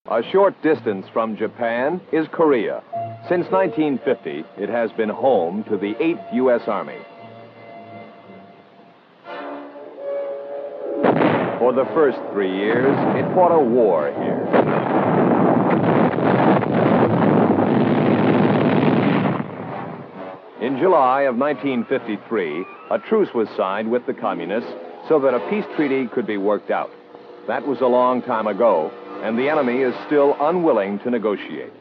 A short distance from Japan is Korea. Since 1950, it has been home to the 8th U.S. Army. For the first 3 years, it fought a war here. In July of 1953, a truce was signed with the Communists so that a peace treaty could be worked out. That was a long time ago, and the enemy is still unwilling to negotiate.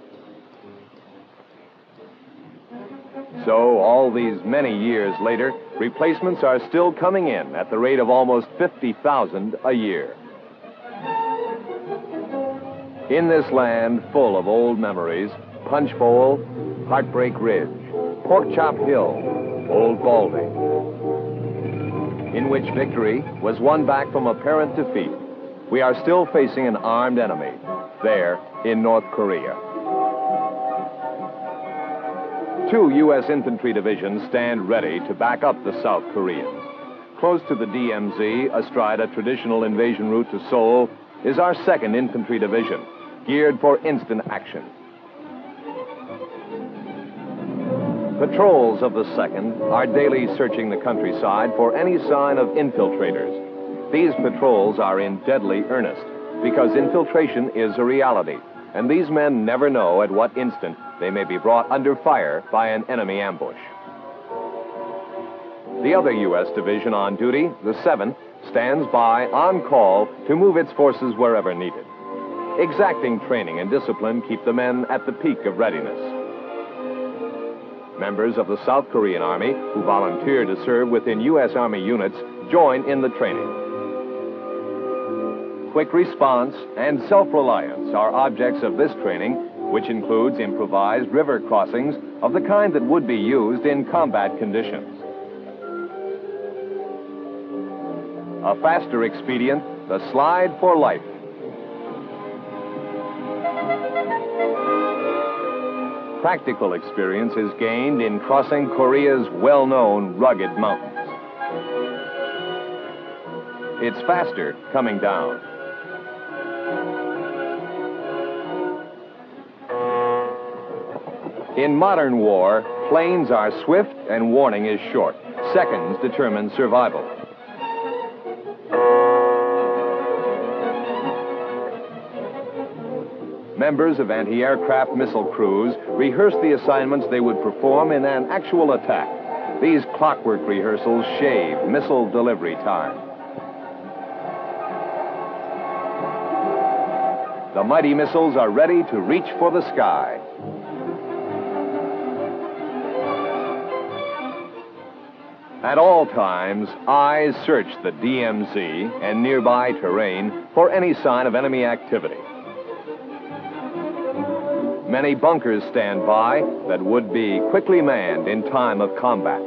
So, all these many years later, replacements are still coming in at the rate of almost 50,000 a year. In this land full of old memories, Punch Bowl, Heartbreak Ridge, Pork Chop Hill, Old Baldy, in which victory was won back from apparent defeat, we are still facing an armed enemy there in North Korea. 2 U.S. infantry divisions stand ready to back up the South Koreans. Close to the DMZ, astride a traditional invasion route to Seoul, is our 2nd Infantry Division, geared for instant action. Patrols of the 2nd are daily searching the countryside for any sign of infiltrators. These patrols are in deadly earnest because infiltration is a reality, and these men never know at what instant they may be brought under fire by an enemy ambush. The other U.S. division on duty, the 7th, stands by on call to move its forces wherever needed. Exacting training and discipline keep the men at the peak of readiness. Members of the South Korean Army who volunteer to serve within U.S. Army units join in the training. Quick response and self-reliance are objects of this training, which includes improvised river crossings of the kind that would be used in combat conditions. A faster expedient, the slide for life. Practical experience is gained in crossing Korea's well-known rugged mountains. It's faster coming down. In modern war, planes are swift and warning is short. Seconds determine survival. Members of anti-aircraft missile crews rehearse the assignments they would perform in an actual attack. These clockwork rehearsals shave missile delivery time. The mighty missiles are ready to reach for the sky. At all times, eyes search the DMZ and nearby terrain for any sign of enemy activity. Many bunkers stand by that would be quickly manned in time of combat.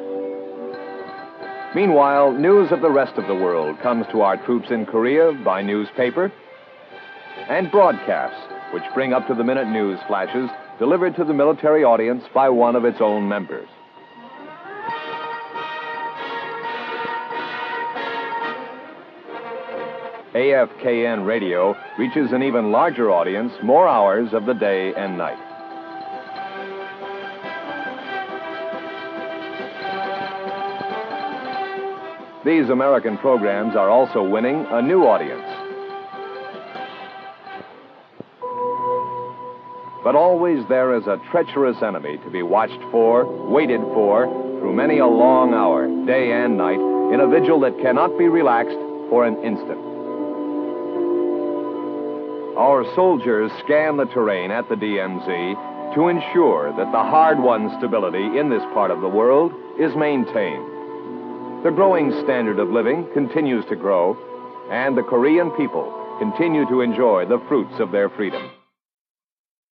Meanwhile, news of the rest of the world comes to our troops in Korea by newspaper and broadcasts, which bring up-to-the-minute news flashes delivered to the military audience by one of its own members. AFKN radio reaches an even larger audience more hours of the day and night. These American programs are also winning a new audience. But always there is a treacherous enemy to be watched for, waited for, through many a long hour, day and night, in a vigil that cannot be relaxed for an instant. Our soldiers scan the terrain at the DMZ to ensure that the hard-won stability in this part of the world is maintained. The growing standard of living continues to grow, and the Korean people continue to enjoy the fruits of their freedom.